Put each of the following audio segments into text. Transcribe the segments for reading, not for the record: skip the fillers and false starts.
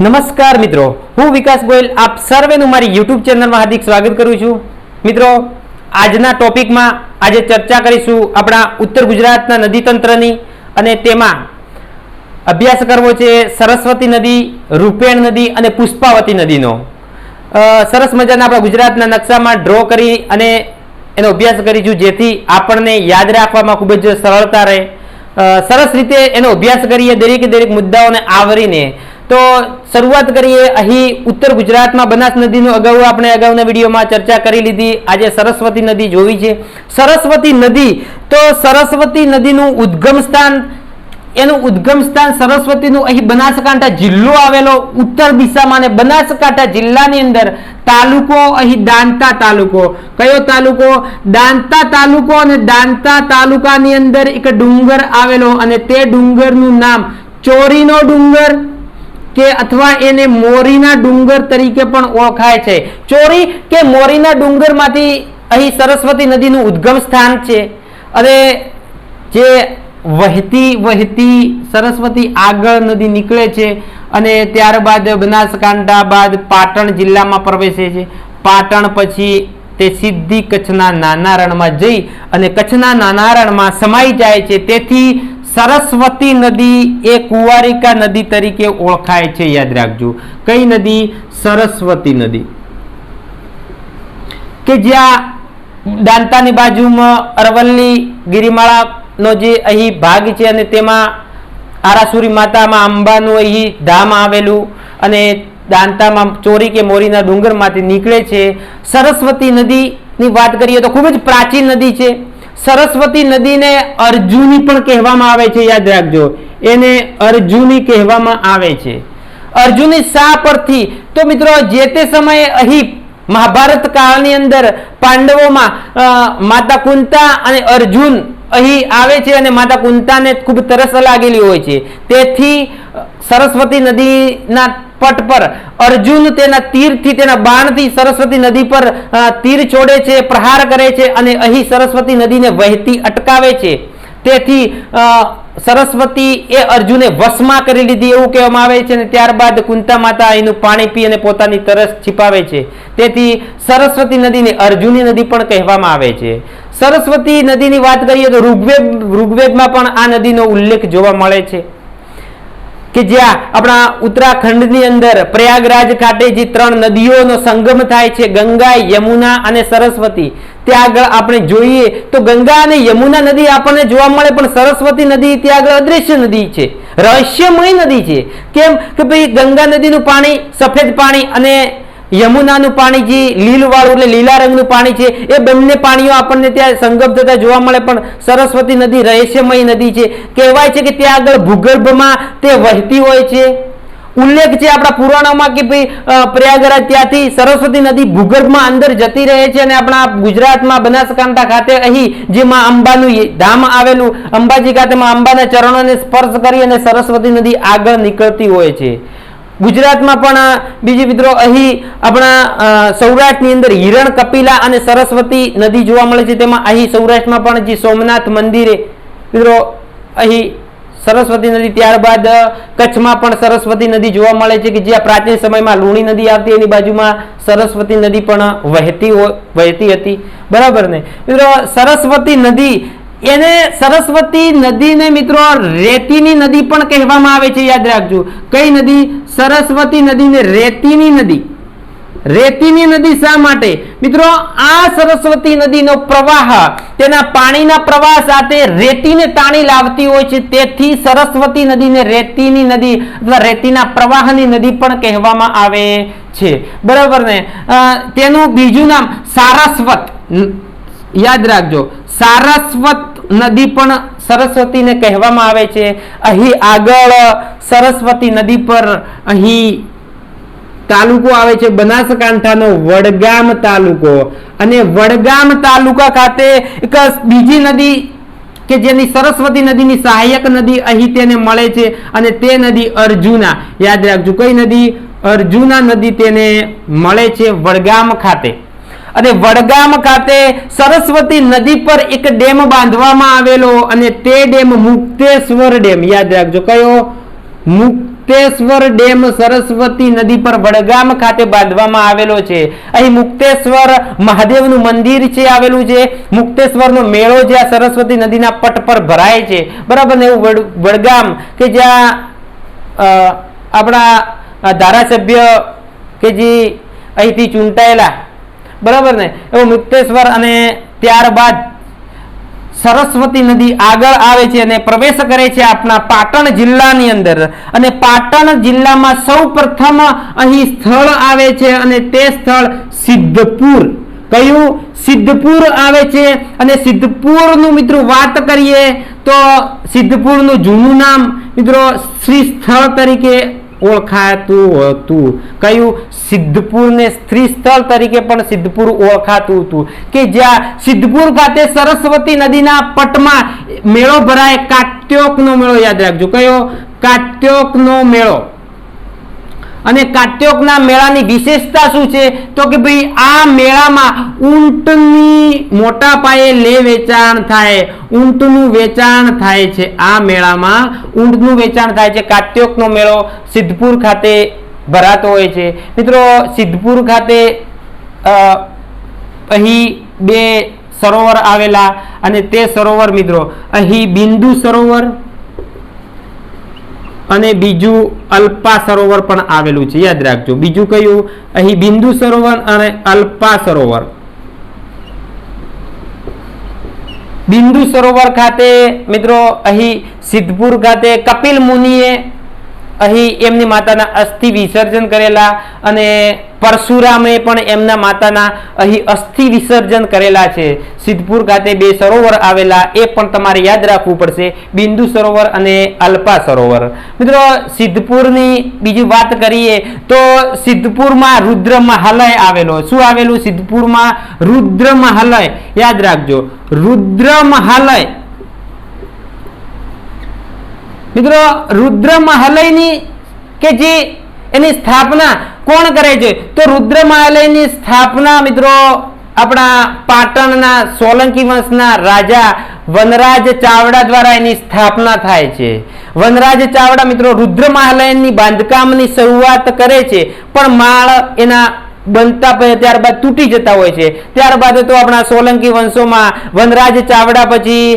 નમસ્કાર મિત્રો, હું વિકાસ ગોયલ આપ સર્વેનું મારી યુટ્યુબ ચેનલમાં હાર્દિક સ્વાગત કરું છું. મિત્રો, આજના ટોપિકમાં આજે ચર્ચા કરીશું આપણા ઉત્તર ગુજરાતના નદી તંત્રની અને તેમાં અભ્યાસ કરવો છે સરસ્વતી નદી, રૂપેણ નદી અને પુષ્પાવતી નદીનો. સરસ મજાના આપણા ગુજરાતના નકશામાં ડ્રો કરી અને એનો અભ્યાસ કરીશું, જેથી આપણને યાદ રાખવામાં ખૂબ જ સરળતા રહે. સરસ રીતે એનો અભ્યાસ કરીએ, દરેક મુદ્દાઓને આવરીને. તો શરૂઆત કરીએ. અહીં ઉત્તર ગુજરાતમાં બનાસ નદીનો આપણે અગાઉના વિડીયોમાં ચર્ચા કરી લીધી. આજે સરસ્વતી નદી જોવી છે. સરસ્વતી નદી, તો સરસ્વતી નદીનું ઉદ્ગમ સ્થાન, એનું ઉદ્ગમ સ્થાન સરસ્વતીનું અહીં બનાસકાંઠા જિલ્લો આવેલો ઉત્તર દિશામાં, અને બનાસકાંઠા જિલ્લાની અંદર તાલુકો અહીં દાંતા તાલુકો. કયો તાલુકો? દાંતા તાલુકો. અને દાંતા તાલુકાની અંદર એક ડુંગર આવેલો, અને તે ડુંગરનું નામ ચોરીનો ડુંગર કે અથવા એને મોરીના ડુંગર તરીકે પણ ઓળખાય છે. ચોરી કે મોરીના ડુંગરમાંથી અહીં સરસ્વતી નદીનું ઉદ્ગમ સ્થાન છે. અને જે વહેતી સરસ્વતી આગળ નદી નીકળે છે અને ત્યારબાદ બનાસકાંઠા બાદ પાટણ જિલ્લામાં પ્રવેશે છે. પાટણ પછી તે સીધી કચ્છના નાના રણમાં જઈ અને કચ્છના નાના રણમાં સમાઈ જાય છે. તેથી સરસ્વતી નદી એ કુંવારિકા નદી તરીકે ઓળખાય છે. યાદ રાખજો, કઈ નદી? સરસ્વતી નદી. કે જ્યાં દાંતાની બાજુમાં અરવલ્લી ગિરિમાળાનો જે અહીં ભાગ છે અને તેમાં આરાસુરી માતામાં અંબાનું અહીં ધામ આવેલું, અને દાંતામાં ચોરી કે મોરીના ડુંગરમાંથી નીકળે છે. સરસ્વતી નદીની વાત કરીએ તો ખૂબ જ પ્રાચીન નદી છે. સરસ્વતી નદીને અર્જુની પણ કહેવામાં આવે છે. યાદ રાખજો, એને અર્જુની કહેવામાં આવે છે. અર્જુની શા પરથી? તો મિત્રો, જે તે સમયે અહીં મહાભારત કાળની અંદર પાંડવોમાં માતા કુંતા અને અર્જુન અહીં આવે છે, અને માતા કુંતાને ખૂબ તરસ લાગેલી હોય છે. તેથી સરસ્વતી નદીના પટ પર અર્જુન તેના તીરથી, તેના બાણથી સરસ્વતી નદી પર તીર છોડે છે, પ્રહાર કરે છે, અને અહીં સરસ્વતી નદીને વહેતી અટકાવે છે. તેથી સરસ્વતી એ અર્જુને વશમાં કરી લીધી એવું કહેવામાં આવે છે. અને ત્યારબાદ કુંતા માતા એનું પાણી પી અને પોતાની તરસ छिपाવે છે. તેથી સરસ્વતી નદીને અર્જુની નદી પણ કહેવામાં આવે છે. સરસ્વતી નદીની વાત કરીએ તો ઋગ્વેદમાં પણ આ નદીનો ઉલ્લેખ જોવા મળે છે. કે જ્યાં આપણા ઉત્તરાખંડની અંદર પ્રયાગરાજ ખાતે જે ત્રણ નદીઓનો સંગમ થાય છે, ગંગા, યમુના અને સરસ્વતી, ત્યાં આગળ આપણે જોઈએ તો ગંગા અને યમુના નદી આપણને જોવા મળે, પણ સરસ્વતી નદી ત્યાં આગળ અદ્રશ્ય નદી છે, રહસ્યમય નદી છે. કેમ કે ભાઈ, ગંગા નદીનું પાણી સફેદ પાણી અને યમુનાનું પાણી જે લીલવાળું એટલે લીલા રંગનું પાણી છે, એ બંને પાણીઓ આપણને ત્યાં સંગમ થતા જોવા મળે. પણ સરસ્વતી નદી રહસ્યમય નદી છે. કહેવાય છે કે ત્યાં આગળ ભૂગર્ભમાં તે વહેતી હોય છે. ઉલ્લેખ છે આપણા પુરાણોમાં કે ભાઈ પ્રયાગરાજ ત્યાંથી સરસ્વતી નદી ભૂગર્ભમાં અંદર જતી રહે છે. અને આપણા ગુજરાતમાં બનાસકાંઠા ખાતે અહીં જેમાં અંબાનું ધામ આવેલું, અંબાજી ખાતે અંબાના ચરણોને સ્પર્શ કરી અને સરસ્વતી નદી આગળ નીકળતી હોય છે. ગુજરાતમાં પણ બીજી મિત્રો અહીં આપણા સૌરાષ્ટ્રની અંદર હિરણ કપિલા અને સરસ્વતી નદી જોવા મળે છે. તેમાં અહીં સૌરાષ્ટ્રમાં પણ જે સોમનાથ મંદિરે મિત્રો અહીં સરસ્વતી નદી, ત્યારબાદ કચ્છમાં પણ સરસ્વતી નદી જોવા મળે છે. કે જ્યાં પ્રાચીન સમયમાં લુણી નદી આવતી, એની બાજુમાં સરસ્વતી નદી પણ વહેતી હતી. બરાબર ને મિત્રો? સરસ્વતી નદી, એને સરસ્વતી નદીને મિત્રો રેતીની નદી પણ કહેવામાં આવે છે. યાદ રાખજો, કઈ નદી? સરસ્વતી નદીને રેતીની નદી. રેતીની નદી શા માટે? મિત્રો, આ સરસ્વતી નદીનો પ્રવાહ તેના પાણીના પ્રવાહ સાથે રેતીને તાણી લાવતી હોય છે. તેથી સરસ્વતી નદીને રેતીની નદી અથવા રેતીના પ્રવાહની નદી પણ કહેવામાં આવે છે. બરાબર ને? તેનું બીજું નામ સારસ્વત. યાદ રાખજો, સારસ્વત નદી પણ સરસ્વતીને કહેવામાં આવે છે. અહીં આગળ સરસ્વતી નદી પર અહીં તાલુકો આવે છે બનાસકાંઠાનો વડગામ તાલુકો, અને વડગામ તાલુકા ખાતે એક બીજી નદી કે જેની સરસ્વતી નદીની સહાયક નદી અહીં તેને મળે છે, અને તે નદી અર્જુના. યાદ રાખજો, કઈ નદી? અર્જુના નદી તેને મળે છે વડગામ ખાતે. અને વડગામ ખાતે સરસ્વતી નદી પર એક ડેમ બાંધવામાં આવેલો, અને તે ડેમ મુક્તેશ્વર ડેમ. યાદ રાખજો, કયો? મુક્ત મુક્તેશ્વર ડેમ સરસ્વતી નદી પર વડગામ ખાતે બાંધવામાં આવેલો છે. અહીં મુક્તેશ્વર મહાદેવનું મંદિર છે આવેલું છે. મુક્તેશ્વરનો મેળો જ્યાં સરસ્વતી નદીના પટ પર ભરાય છે, બરાબર ને, એવું વડગામ કે જ્યાં આપણા ધારાસભ્ય કે જે અહીંથી ચૂંટાયેલા, બરાબર ને, એવું મુક્તેશ્વર, અને ત્યારબાદ સરસ્વતી નદી આગળ આવે છે અને પ્રવેશ કરે છે આપણા પાટણ જિલ્લાની અંદર. અને પાટણ જિલ્લામાં સૌ પ્રથમ અહીં સ્થળ આવે છે અને તે સ્થળ સિદ્ધપુર. કયું? સિદ્ધપુર આવે છે. અને સિદ્ધપુરનું મિત્રો વાત કરીએ તો સિદ્ધપુરનું જૂનું નામ મિત્રો શ્રી સ્થળ તરીકે ઓળખાતું હતું. કયું? સિદ્ધપુરને સ્ત્રી સ્થળ તરીકે પણ સિદ્ધપુર ઓળખાતું હતું, કે જ્યાં સિદ્ધપુર ખાતે સરસ્વતી નદીના પટમાં મેળો ભરાય. કાત્યોકનો મેળો યાદ રાખજો. કયો? કાત્યોકનો મેળો. અને કાત્યોકના મેળાની વિશેષતા શું છે? તો કે ભાઈ આ મેળામાં ઊંટની મોટા પાયે લે વેચાણ થાય. ઊંટનું વેચાણ થાય છે. આ મેળામાં ઊંટનું વેચાણ થાય છે. કાત્યોકનો મેળો સિદ્ધપુર ખાતે ભરાતો હોય છે. મિત્રો સિદ્ધપુર ખાતે અહીં બે સરોવર આવેલા, અને તે સરોવર મિત્રો અહીં બિંદુ સરોવર અને બીજું અલ્પા સરોવર પણ આવેલું છે. યાદ રાખજો. બીજું કયું? અહીં બિંદુ સરોવર અને અલ્પા સરોવર. બિંદુ સરોવર ખાતે મિત્રો અહીં સિદ્ધપુર ખાતે કપિલ મુનિએ અહીં એમની માતાના અસ્થિ વિસર્જન કરેલા, અને પરશુરામે પણ એમના માતાના અહીં અસ્થિ વિસર્જન કરેલા છે. સિદ્ધપુર ખાતે બે સરોવર આવેલા, એ પણ તમારે યાદ રાખવું પડશે, બિંદુ સરોવર અને અલ્પા સરોવર. મિત્રો સિદ્ધપુરની બીજી વાત કરીએ તો સિદ્ધપુરમાં રુદ્ર મહાલય આવેલો. શું આવેલું? સિદ્ધપુરમાં રુદ્ર મહાલય. યાદ રાખજો, રુદ્ર મહાલય. મિત્રો રુદ્ર મહાલયની કે જે એની સ્થાપના કોણ કરે છે? તો રુદ્ર મહાલયની સ્થાપના મિત્રો આપણા પાટણના સોલંકી વંશના રાજા વનરાજ ચાવડા દ્વારા એની સ્થાપના થાય છે. વનરાજ ચાવડા મિત્રો રુદ્ર મહાલયની બાંધકામની શરૂઆત કરે છે, પણ માળ એના બનતા ત્યારબાદ તૂટી જતા હોય છે. ત્યારબાદ તો આપણા સોલંકી વંશોમાં વનરાજ ચાવડા પછી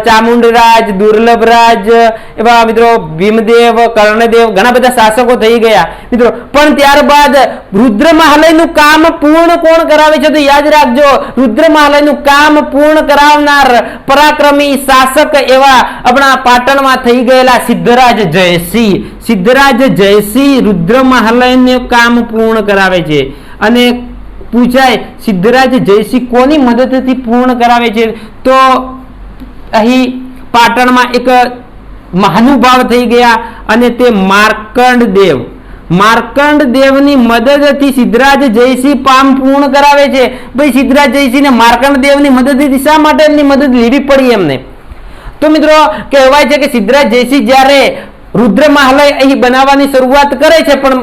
ચામુંડરાજ, દુર્લભરાજ, એવા મિત્રો ભીમદેવ, કર્ણદેવ, ઘણા બધા શાસકો થઈ ગયા મિત્રો. પણ ત્યારબાદ રુદ્ર મહાલયનું કામ પૂર્ણ કોણ કરાવે છે? તો યાદ રાખજો, રુદ્ર મહાલયનું કામ પૂર્ણ કરાવનાર પરાક્રમી શાસક એવા આપણા પાટણમાં થઈ ગયેલા સિદ્ધરાજ જયસિંહ. સિદ્ધરાજ જયસિંહ રુદ્ર મહાલયનું કામ પૂર્ણ કરાવે છે. અને પૂછાય સિદ્ધરાજ જયસિંહ કોની મદદથી પૂર્ણ કરાવે છે? તો અહીં પાટણમાં એક મહાનુભાવ થઈ ગયા, અને તે માર્કંડ દેવ. માર્કંડ દેવની મદદથી સિદ્ધરાજ જયસિંહ કામ પૂર્ણ કરાવે છે. ભાઈ સિદ્ધરાજ જયસિંહને માર્કંડ દેવની મદદથી શા માટે એમની મદદ લેવી પડી એમને? તો મિત્રો કહેવાય છે કે સિદ્ધરાજ જયસિંહ જ્યારે રુદ્ર મહાલય અહીં બનાવવાની શરૂઆત કરે છે, પણ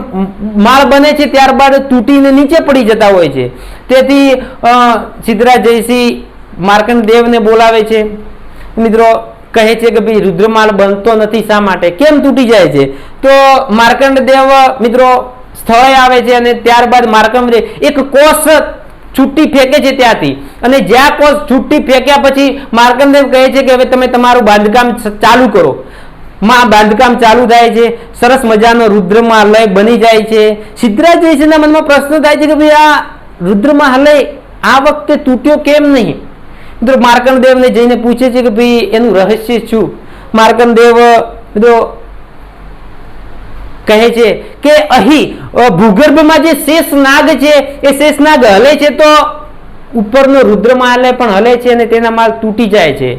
માળ બને છે ત્યારબાદ તૂટીને નીચે પડી જતા હોય છે. તેથી સિદ્ધરાજ જયસિંહ માર્કંડ દેવને બોલાવે છે. મિત્રો કહે છે કે ભાઈ રુદ્રમાળ બનતો નથી, શા માટે, કેમ તૂટી જાય છે? તો માર્કંડ દેવ મિત્રો સ્થળે આવે છે, અને ત્યારબાદ માર્કંડ દેવ એક કોષ છૂટી ફેંકે છે ત્યાંથી, અને જ્યાં કોષ છૂટી ફેંક્યા પછી માર્કંડ દેવ કહે છે કે હવે તમે તમારું બાંધકામ ચાલુ કરો. બાંધકામ ચાલુ થાય છે. સરસ મજાનો રુદ્રમહાલય બની જાય છે. સિદ્ધરાજ જયસિંહના મનમાં પ્રશ્ન થાય છે કે ભાઈ આ રુદ્રમહાલય આ વખતે તૂટ્યો કેમ નહીં? મિત્રો માર્કંડ દેવને જઈને પૂછે છે કે ભાઈ એનું રહસ્ય શું? માર્કંડ દેવ મિત્રો કહે છે કે અહીં ભૂગર્ભમાં જે શેષનાગ છે એ શેષનાગ હલે છે તો ઉપરનો રુદ્રમહાલય પણ હલે છે, અને તેના માર્ગ તૂટી જાય છે.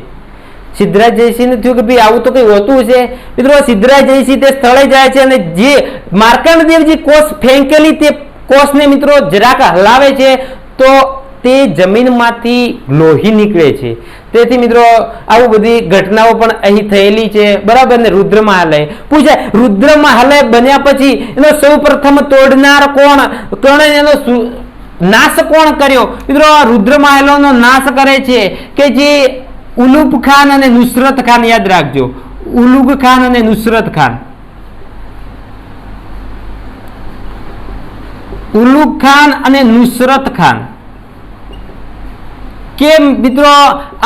સિદ્ધરાજ જયસિંહને થયું કે ભાઈ આવું તો કઈ હોતું છે. મિત્રો સિદ્ધરાજ જયસિંહ તે સ્થળે જાય છે, અને જે માર્કંડ દેવજી કોષ ફેંકેલી તે કોષને મિત્રો જરાક હલાવે છે તો તે જમીનમાંથી લોહી નીકળે છે. તેથી મિત્રો આવું બધી ઘટનાઓ પણ અહીં થયેલી છે, બરાબર ને? રુદ્રમહાલય પૂછાય, રુદ્રમહાલય બન્યા પછી એનો સૌ પ્રથમ તોડનાર કોણ? એનો નાશ કોણ કર્યો? મિત્રો રુદ્રમહાલયનો નાશ કરે છે કે જે ઉલુગ ખાન અને નુસરત ખાન. યાદ રાખજો, ઉલુગ ખાન અને નુસરત ખાન. ઉલુગ ખાન અને નુસરત ખાન કે મિત્રો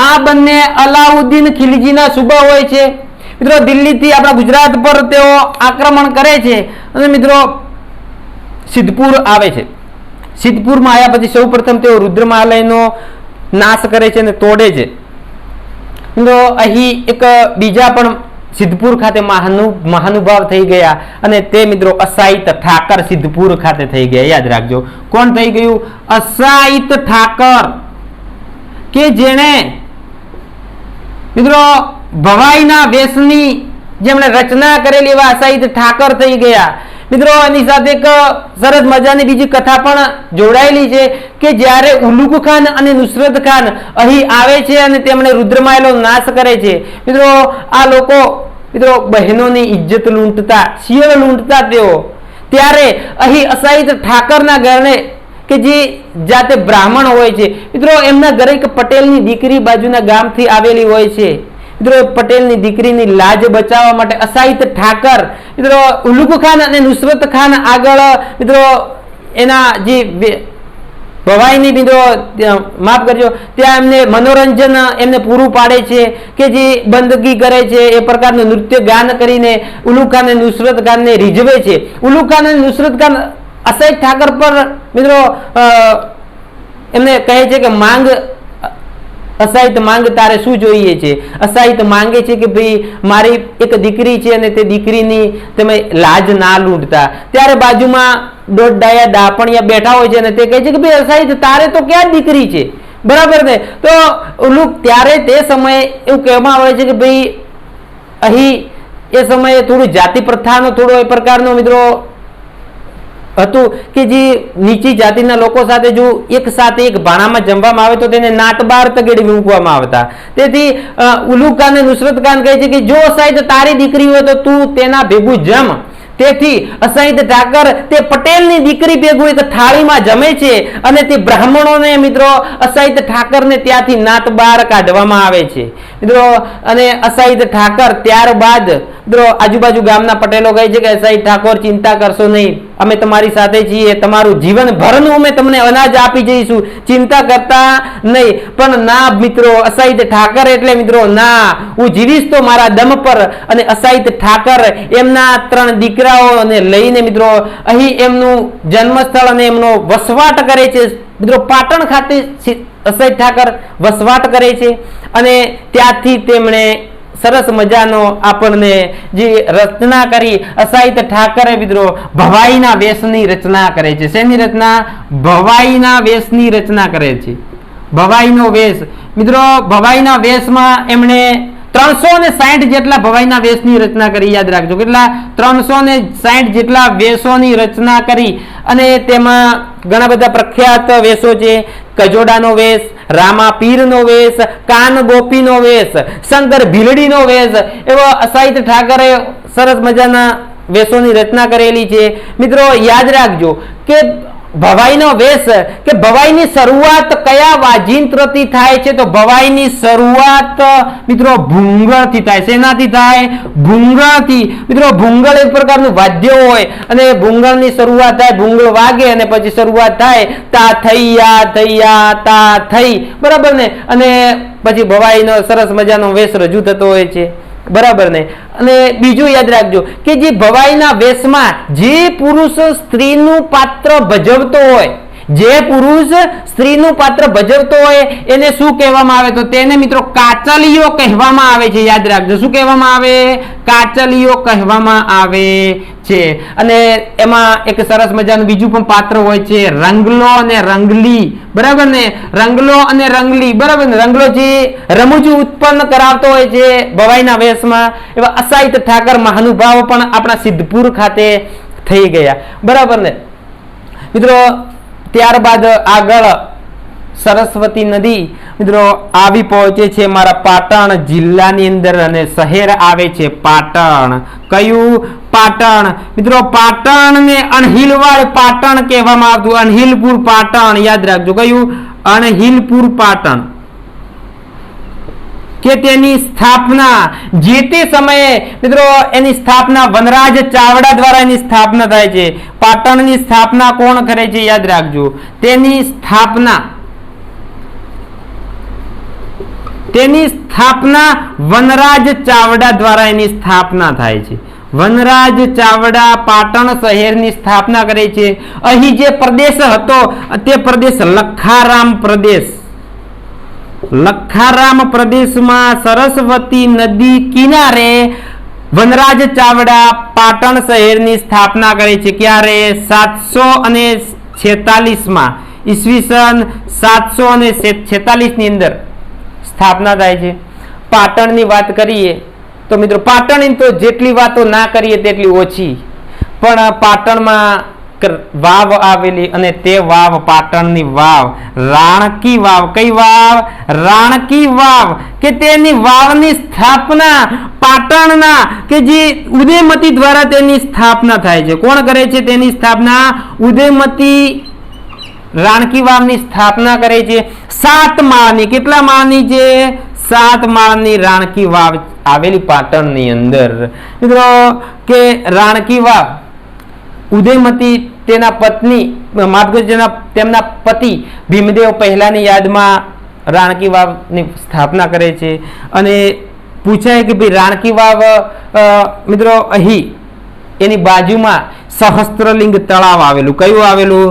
આ બંને અલાઉદ્દીન ખિલજીના સુબા હોય છે. મિત્રો દિલ્હીથી આપણા ગુજરાત પર તેઓ આક્રમણ કરે છે અને મિત્રો સિદ્ધપુર આવે છે. સિદ્ધપુરમાં આવ્યા પછી સૌપ્રથમ તેઓ રુદ્રમાલયનો નાશ કરે છે અને તોડે છે. મિત્રો અહીં એક બીજા પણ સિદ્ધપુર ખાતે મહાનુભાવ થઈ ગયા અને તે મિત્રો અસાહિત ઠાકર સિદ્ધપુર ખાતે થઈ ગયા. યાદ રાખજો કોણ થઈ ગયું? અસાહિત ઠાકર, કે જેણે મિત્રો ભવાઈના વેશની જેમણે રચના કરેલી એવા અસાહિત ઠાકર થઈ ગયા. મિત્રો એની સાથે એક સરસ મજાની બીજી કથા પણ જોડાયેલી છે કે જ્યારે ઉલુગ ખાન અને નુસરત ખાન અહીં આવે છે અને તેમણે રુદ્રમાયલો નાશ કરે છે. મિત્રો આ લોકો મિત્રો બહેનોની ઇજ્જત લૂંટતા, શિયળ લૂંટતા તેઓ, ત્યારે અહીં અસાહિત ઠાકરના ઘરે કે જે જાતે બ્રાહ્મણ હોય છે મિત્રો એમના ઘરે એક પટેલની દીકરી બાજુના ગામથી આવેલી હોય છે. મિત્રો પટેલની દીકરીની લાજ બચાવવા માટે અસાહિત ઠાકર મિત્રો ઉલુગ ખાન અને નુસરત ખાન આગળ મિત્રો એના જે ભવાઈની મિત્રો માફ કરજો ત્યાં એમને મનોરંજન એમને પૂરું પાડે છે કે જે બંદગી કરે છે એ પ્રકારનું નૃત્ય ગાન કરીને ઉલુગ ખાન અને નુસરત ખાનને રીઝવે છે. ઉલુગ ખાન અને નુસરત ખાન અસાહિત ઠાકર પર મિત્રો એમને કહે છે કે માંગ, અસાહિત માંગ તારે શું જોઈએ છે? અસાહિત માંગે છે કે ભાઈ મારી એક દીકરી છે અને તે દીકરીની તમે લાજ ના લૂંટતા. ત્યારે બાજુમાં દોઢ ડાયા દાપણિયા બેઠા હોય છે અને તે કહે છે કે ભાઈ અસાહિત તારે તો ક્યાં દીકરી છે, બરાબર ને? તો ઓલું ત્યારે તે સમયે એવું કહેવામાં આવે છે કે ભાઈ અહીં એ સમયે થોડું જાતિ પ્રથાનો થોડો એ પ્રકારનો મિત્રો હતું કે જે નીચી જાતિના લોકો સાથે જો એક સાથે એક ભાણામાં જમવામાં આવે તો તેને નાતબાર તગેડી મૂકવામાં આવતા. તેથી ઉલુગ ખાન અને નુસરત ખાન કહે છે કે જો અસાહિત તારી દીકરી હોય તો તું તેના ભેગું જમ. તેથી અસાહિત ઠાકર તે પટેલની દીકરી ભેગું એક થાળીમાં જમે છે અને તે બ્રાહ્મણોને મિત્રો અસાહિત ઠાકરને ત્યાંથી નાતબાર કાઢવામાં આવે છે મિત્રો. અને અસાહિત ઠાકર ત્યારબાદ મિત્રો આજુબાજુ ગામના પટેલો કહે છે કે અસાહિત ઠાકોર ચિંતા કરશો નહીં, અમે તમારી સાથે છીએ, તમારું જીવન ભરનું અમે તમને અનાજ આપી જઈશું, ચિંતા કરતા નહીં. પણ ના મિત્રો, અસાહિત ઠાકર એટલે મિત્રો ના, હું જીવીશ તો મારા દમ પર. અને અસાહિત ઠાકર એમના 3 દીકરાઓને લઈને મિત્રો અહીં એમનું જન્મસ્થળ અને એમનો વસવાટ કરે છે. મિત્રો પાટણ ખાતે અસાહિત ઠાકર વસવાટ કરે છે અને ત્યાંથી તેમણે સરસ મજાનો આપણને જે રચના કરી અસાહિત ઠાકરે મિત્રો ભવાઈના વેશની રચના કરે છે. શેની રચના? ભવાઈના વેશની રચના કરે છે. ભવાઈનો વેશ મિત્રો, ભવાઈના વેશમાં એમણે 360 જેટલા ભવાઈના વેશની રચના કરી. યાદ રાખજો કેટલા? 360 જેટલા વેશોની રચના કરી અને તેમાં ઘણા બધા પ્રખ્યાત વેશો છે. કજોડાનો વેશ, રામા પીરનો વેશ, કાન ગોપીનો વેશ, શંકર ભીલડીનો વેશ, એવો અસાહિત ઠાકરે સરસ મજાના વેશોની રચના કરેલી છે. મિત્રો યાદ રાખજો કે ભવાઈનો વેશ કે ભવાઈની શરૂઆત કયા વાજિંત્રથી થાય છે? તો ભવાઈની શરૂઆત મિત્રો ભૂંગળથી થાય. શેનાથી થાય? ભૂંગળથી. મિત્રો ભૂંગળ એક પ્રકારનું વાદ્ય હોય અને ભૂંગળની શરૂઆત થાય, ભૂંગળ વાગે અને પછી શરૂઆત થાય તા થઈયા થઈયા તા થઈ, બરાબર ને? અને પછી ભવાઈનો સરસ મજાનો વેશ રજૂ થતો હોય છે, બરાબર ને? અને બીજું યાદ રાખજો કે જે ભવાઈના વેશમાં જે પુરુષ સ્ત્રીનું પાત્ર ભજવતો હોય, જે પુરુષ સ્ત્રીનું પાત્ર ભજવતો હોય એને શું કહેવામાં આવે? તો તેને મિત્રો કાચલિયો કહેવામાં આવે છે. યાદ રાખજો, શું કહેવામાં આવે? કાચલિયો કહેવામાં આવે છે. અને એમાં એક સરસ મજાનું બીજું પણ પાત્ર હોય છે, રંગલો અને રંગલી, બરાબર ને? રંગલો અને રંગલી, બરાબર ને? રંગલો જે રમૂજ ઉત્પન્ન કરાવતો હોય છે ભવાઈના વેશમાં, એવા અસાહિત ઠાકર મહાનુભાવો પણ આપણા સિદ્ધપુર ખાતે થઈ ગયા, બરાબર ને મિત્રો? ત્યારબાદ આગળ સરસ્વતી નદી મિત્રો આવી પહોંચે છે મારા પાટણ જિલ્લાની અંદર અને શહેર આવે છે પાટણ. કયું? પાટણ. મિત્રો પાટણને અણહિલવાડ પાટણ કહેવામાં આવતું. અણહિલપુર પાટણ, યાદ રાખજો. કયું? અણહિલપુર પાટણ. કે તેની સ્થાપના જે તે સમયે મિત્રો એની સ્થાપના વનરાજ ચાવડા દ્વારા એની સ્થાપના થાય છે. પાટણની સ્થાપના કોણ કરે છે? યાદ રાખજો, તેની સ્થાપના વનરાજ ચાવડા દ્વારા એની સ્થાપના થાય છે. વનરાજ ચાવડા પાટણ શહેરની સ્થાપના કરે છે. અહીં જે પ્રદેશ હતો તે પ્રદેશ લખારામ પ્રદેશમાં સરસ્વતી નદી કિનારે વનરાજ ચાવડા પાટણ શહેરની સ્થાપના કરે છે. ક્યારે? 746 માં, ઈસવીસન 746 ની અંદર સ્થાપના થાય છે. પાટણની વાત કરીએ તો મિત્રો પાટણની તો જેટલી વાતો ના કરીએ તેટલી ઓછી, પણ પાટણમાં વાવ આવેલી અને તે વાવ પાટણની વાવ રાણકી વાવ. કઈ વાવ? રાણકી વાવ. કે તેની વાવની સ્થાપના પાટણના કે જે ઉદયમતી દ્વારા તેની સ્થાપના થાય છે. કોણ કરે છે તેની સ્થાપના? ઉદયમતી રાણકી વાવની સ્થાપના કરે છે. 7 માળની, કેટલા માળની છે? 7 માળની રાણકી વાવ આવેલી પાટણની અંદર. મિત્રો કે રાણકી વાવ ઉદયમતી તેના પત્ની તેમના પતિ ભીમદેવ પહેલાની યાદમાં રાણકી વાવની સ્થાપના કરે છે. અને પૂછાય કે ભાઈ રાણકી વાવ મિત્રો અહીં એની બાજુમાં સહસ્ત્રલિંગ તળાવ આવેલું. કયું આવેલું?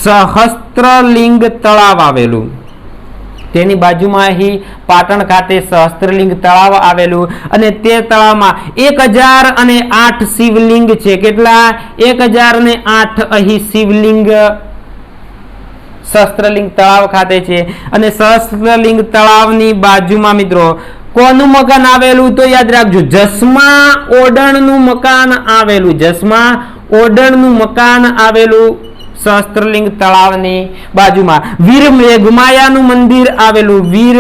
સહસ્ત્રલિંગ તળાવ આવેલું. તેની બાજુમાં અહીં પાટણ ખાતે સહસ્ત્રલિંગ તળાવ આવેલું અને તે તળાવમાં 1008 શિવલિંગ છે. કેટલા? 1008 અહીં શિવલિંગ સહસ્ત્રલિંગ તળાવ ખાતે છે. અને સહસ્ત્રલિંગ તળાવની બાજુમાં મિત્રો કોનું મકાન આવેલું? તો યાદ રાખજો, જસમા ઓડણનું મકાન આવેલું. જસમા ઓડણનું મકાન આવેલું સહસ્ત્રલિંગ તળાવની બાજુમાં. વીર મેઘમાયાનું મંદિર આવેલું. વીર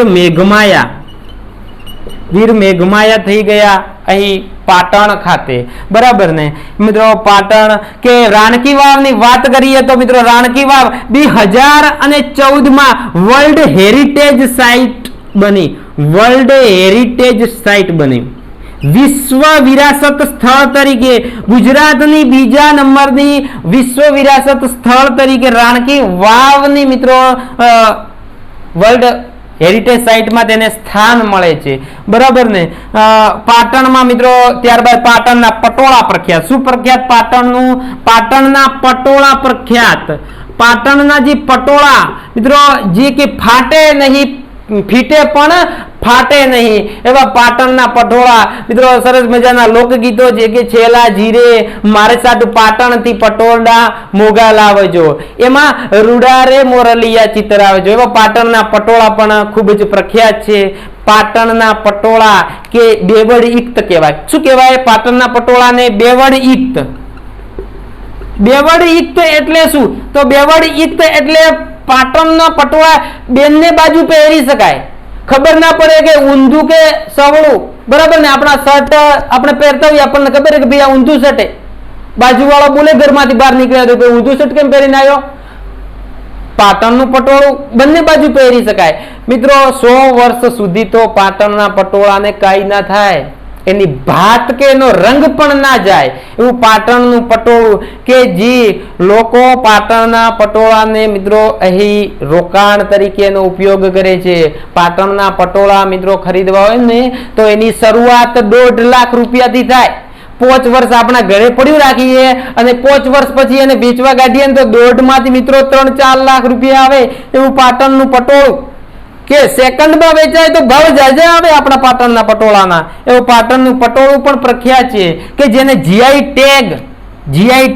મેઘમાયા થઈ ગયા અહીં પાટણ ખાતે. બરાબર ને મિત્રો? પાટણ કે રાણકી વાવની વાત કરીએ તો મિત્રો રાણકી વાવ 2014 માં વર્લ્ડ હેરિટેજ સાઇટ બની. વર્લ્ડ હેરિટેજ સાઇટ બની. વિશ્વ વિરાસત સ્થળ તરીકે ગુજરાતની બીજા નંબરની વિશ્વ વિરાસત સ્થળ તરીકે રાણકી વાવની મિત્રો વર્લ્ડ હેરિટેજ સાઇટમાં તેને સ્થાન મળે છે. બરાબર ને? પાટણમાં મિત્રો ત્યારબાદ પાટણના પટોળા પ્રખ્યાત. શું પ્રખ્યાત? પાટણના પટોળા પ્રખ્યાત. પાટણના જે પટોળા મિત્રો જે કે ફાટે નહીં, ફીટે પણ ફાટે નહીં એવા પાટણના પટોળા. મિત્રો સરસ મજાના લોકગીતો છે કે છેલા જીરે મારે સાટું પાટણથી પટોળા મોગા લાવજો, એમાં રૂડારે મોરલિયા ચિત્ર આવજો, એવા પાટણના પટોળા પણ ખૂબ જ પ્રખ્યાત છે. પાટણના પટોળા કે બેવડ યુક્ત કહેવાય. શું કહેવાય? પાટણના પટોળાને બેવડ યુક્ત. બેવડ યુક્ત એટલે શું? તો બેવડ યુક્ત એટલે પાટણના પટોળા બેનને બાજુ પહેરી શકાય. ખબર ના પડે કે ઊંધું કે સવળું. બરાબર ને? આપણા શર્ટ આપણે પહેરતા હોઈએ, આપણને ખબર છે કે ભાઈ આ ઊંધું શર્ટ. બાજુવાળો બોલે ઘરમાંથી બહાર નીકળ્યા તો ભાઈ ઊંધું શર્ટ કેમ પહેરીને આવ્યો? પાટણનું પટોળું બંને બાજુ પહેરી શકાય. મિત્રો 100 વર્ષ સુધી તો પાટણના પટોળાને કાંઈ ના થાય, એની ભાત કે એનો રંગ પણ ના જાય એવું પાટણનું પટોળું કે જે લોકો પાટણના પટોળાને મિત્રો અહીં રોકાણ તરીકેનો ઉપયોગ કરે છે. પાટણના પટોળા મિત્રો ખરીદવા હોય ને તો એની શરૂઆત 1.5 લાખ રૂપિયાથી થાય. 5 વર્ષ આપણા ઘરે પડ્યું રાખીએ અને 5 વર્ષ પછી એને વેચવા કાઢીએ તો 1.5 માંથી મિત્રો 3-4 લાખ રૂપિયા આવે એવું પાટણનું પટોળું. કે સેકન્ડમાં વેચાય તો ભાવ જાજા આવે આપણા પાટણના પટોળાના. એવું પાટણનું પટોળું પણ પ્રખ્યાત છે કે જેને જીઆઈ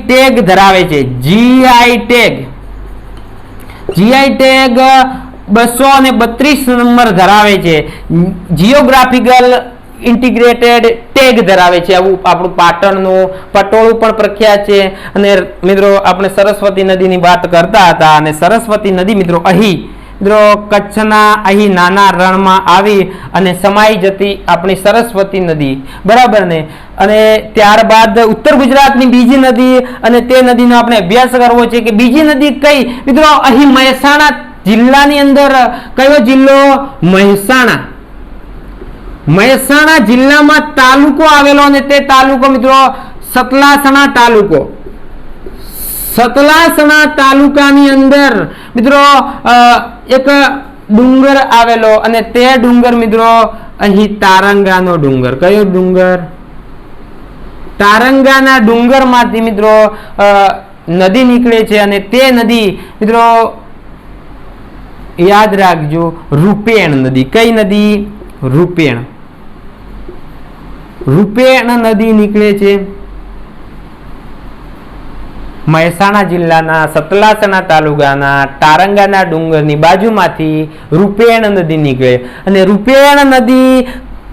ટેગ ધરાવે છે. જીઆઈ ટેગ 232 નંબર ધરાવે છે. જીઓગ્રાફિકલ ઇન્ટિગ્રેટેડ ટેગ ધરાવે છે. આવું આપણું પાટણનું પટોળું પણ પ્રખ્યાત છે. અને મિત્રો આપણે સરસ્વતી નદીની વાત કરતા હતા અને સરસ્વતી નદી મિત્રો અહીં મિત્રો કચ્છના અહીં નાના રણમાં આવી અને સમાઈ જતી આપણી સરસ્વતી નદી. બરાબર ને? અને ત્યારબાદ ઉત્તર ગુજરાતની બીજી નદી અને તે નદીનો આપણે અભ્યાસ કરવો છે કે બીજી નદી કઈ? મિત્રો અહીં મહેસાણા જિલ્લાની અંદર કયો જિલ્લો? મહેસાણા જિલ્લામાં તાલુકો આવેલો અને તે તાલુકો મિત્રો સતલાસણા તાલુકો, સતલાસણા તાલુકાની અંદર મિત્રો એક ડુંગર આવેલો અને તે ડુંગર મિત્રો અહીં તારંગાનો ડુંગર. કયો ડુંગર? તારંગાના ડુંગરમાંથી મિત્રો નદી નીકળે છે અને તે નદી મિત્રો યાદ રાખજો રૂપેણ નદી. કઈ નદી? રૂપેણ. રૂપેણ નદી નીકળે છે મહેસાણા જિલ્લાના સતલાસણા તાલુકાના તારંગાના ડુંગરની બાજુમાંથી રૂપેણ નદી નીકળે અને રૂપેણ નદી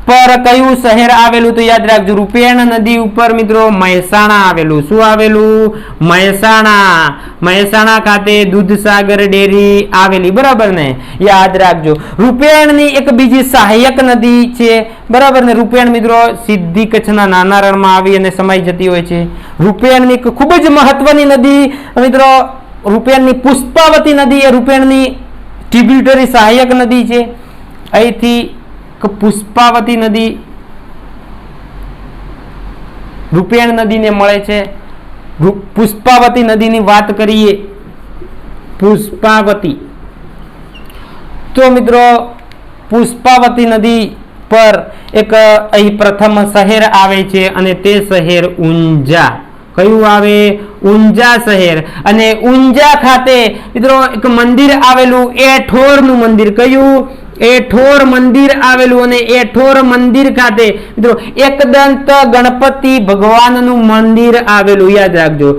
પર કયું શહેર આવેલું? તો યાદ રાખજો રૂપેણ નદી ઉપર મિત્રો મહેસાણા આવેલું. શું આવેલું? મહેસાણા. મહેસાણા ખાતે દૂધસાગર ડેરી આવેલી, બરાબર ને? યાદ રાખજો. રૂપેણની એક બીજી સહાયક નદી છે, બરાબર ને? રૂપેણ મિત્રો સીધી કચ્છના નાના રણમાં આવી અને સમાઈ જતી હોય છે. રૂપેણની ખૂબ જ મહત્વની નદી મિત્રો રૂપેણની પુષ્પાવતી નદી એ રૂપેણની ટ્રિબ્યુટરી સહાયક નદી છે. અહીંથી પુષ્પાવતી નદી રૂપેણ નદીને મળે છે. પુષ્પાવતી નદીની વાત કરીએ, પુષ્પાવતી, તો મિત્રો પુષ્પાવતી નદી પર એક અહીં પ્રથમ શહેર આવે છે અને તે શહેર ઊંઝા. કયું આવે? ઊંઝા શહેર. અને ઊંઝા ખાતે મિત્રો એક મંદિર આવેલું, એઠોરનું મંદિર. કયું? એઠોર મંદિર આવેલું અને એઠોર મંદિર ખાતે મિત્રો એકદંત ગણપતિ ભગવાનનું મંદિર આવેલું. યાદ રાખજો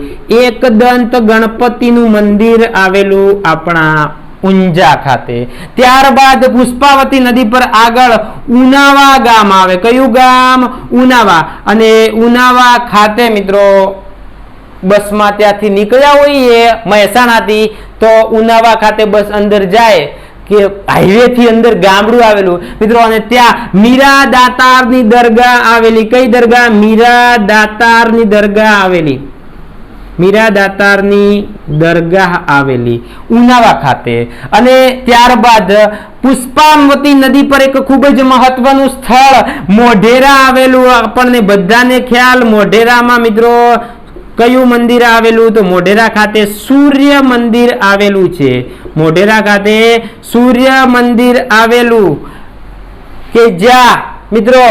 એકદંત ગણપતિનું મંદિર આવેલું આપણા ઊંઝા ખાતે. ત્યારબાદ પુષ્પાવતી નદી પર આગળ ઉનાવા ગામ આવે. કયું ગામ? ઉનાવા. અને ઉનાવા ખાતે મિત્રો બસમાં ત્યાંથી નીકળ્યા હોઈએ મહેસાણાથી તો ઉનાવા ખાતે બસ અંદર જાય કે હાઈવે થી અંદર ગામડું આવેલું મિત્રો અને ત્યાં મીરા દાતારની દરગાહ આવેલી. કઈ દરગાહ? મીરા દાતારની દરગાહ આવેલી. મીરા દાતારની દરગાહ આવેલી ઉનાવા ખાતે. અને ત્યારબાદ પુષ્પાવતી નદી પર એક ખૂબ જ મહત્વનું સ્થળ મોઢેરા આવેલું. આપણને બધાને ખ્યાલ, મોઢેરામાં મિત્રો કયું મંદિર આવેલું? તો મોઢેરા ખાતે સૂર્ય મંદિર આવેલું છે. મોઢેરા ખાતે સૂર્ય મંદિર આવેલું કે જ્યાં મિત્રો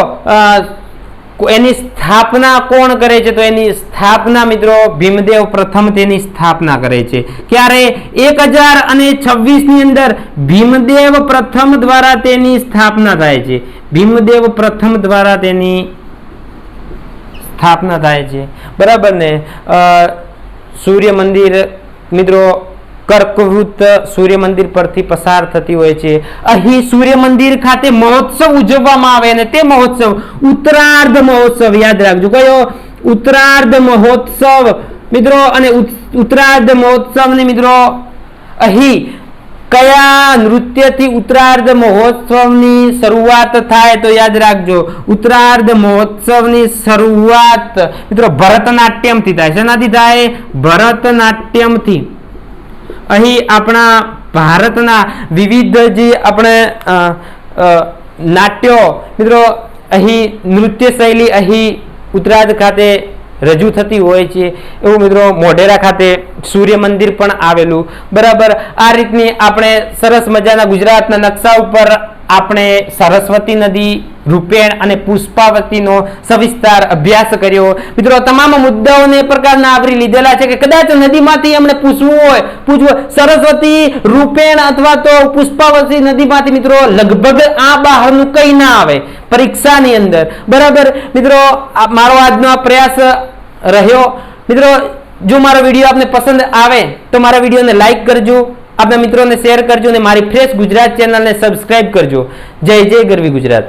એની સ્થાપના કોણ કરે છે? તો એની સ્થાપના મિત્રો ભીમદેવ પ્રથમ તેની સ્થાપના કરે છે. ક્યારે? 1026 ની અંદર ભીમદેવ પ્રથમ દ્વારા તેની સ્થાપના થાય છે. ભીમદેવ પ્રથમ દ્વારા તેની સ્થાપના થાય છે, બરાબર ને? સૂર્ય મંદિર મિત્રો કર્કવૃત સૂર્ય મંદિર પરથી પસાર થતી હોય છે. અહીં સૂર્ય મંદિર ખાતે મહોત્સવ ઉજવવામાં આવે અને તે મહોત્સવ ઉત્તરાર્ધ મહોત્સવ. યાદ રાખજો કયો? ઉત્તરાર્ધ મહોત્સવ મિત્રો. અને ઉત્તરાર્ધ મહોત્સવની મિત્રો અહીં કયા નૃત્યથી ઉત્તરાર્ધ મહોત્સવની શરૂઆત થાય? તો યાદ રાખજો ઉત્તરાર્ધ મહોત્સવની શરૂઆત મિત્રો ભરતનાટ્યમથી થાય. શેનાથી થાય? ભરતનાટ્યમથી. અહીં આપણા ભારતના વિવિધ જે આપણે નાટ્યો મિત્રો અહીં નૃત્ય શૈલી અહીં ઉત્તરાર્ધ ખાતે રજૂ થતી હોય છે. એવું મિત્રો મોઢેરા ખાતે સૂર્ય મંદિર પણ આવેલું, બરાબર? આ રીતની આપણે સરસ મજાના ગુજરાતના નકશા ઉપર આપણે સરસ્વતી નદી, રૂપેણ અને પુષ્પાવતીનો સવિસ્તાર અભ્યાસ કર્યો. મિત્રો તમામ મુદ્દાઓને પ્રકારના આવરી લીધેલા છે કે કદાચ નદીમાંથી અમને પૂછવું સરસ્વતી, રૂપેણ અથવા તો પુષ્પાવતી નદીમાંથી મિત્રો લગભગ આ બહારનું કઈ ના આવે પરીક્ષાની અંદર, બરાબર? મિત્રો મારો આજનો આ પ્રયાસ રહ્યો. મિત્રો જો મારો વિડીયો આપને પસંદ આવે તો મારા વિડીયોને લાઈક કરજો, આપના મિત્રોને શેર કરજો અને મારી ફ્રેશ ગુજરાત ચેનલને સબસ્ક્રાઇબ કરજો. જય જય ગરવી ગુજરાત.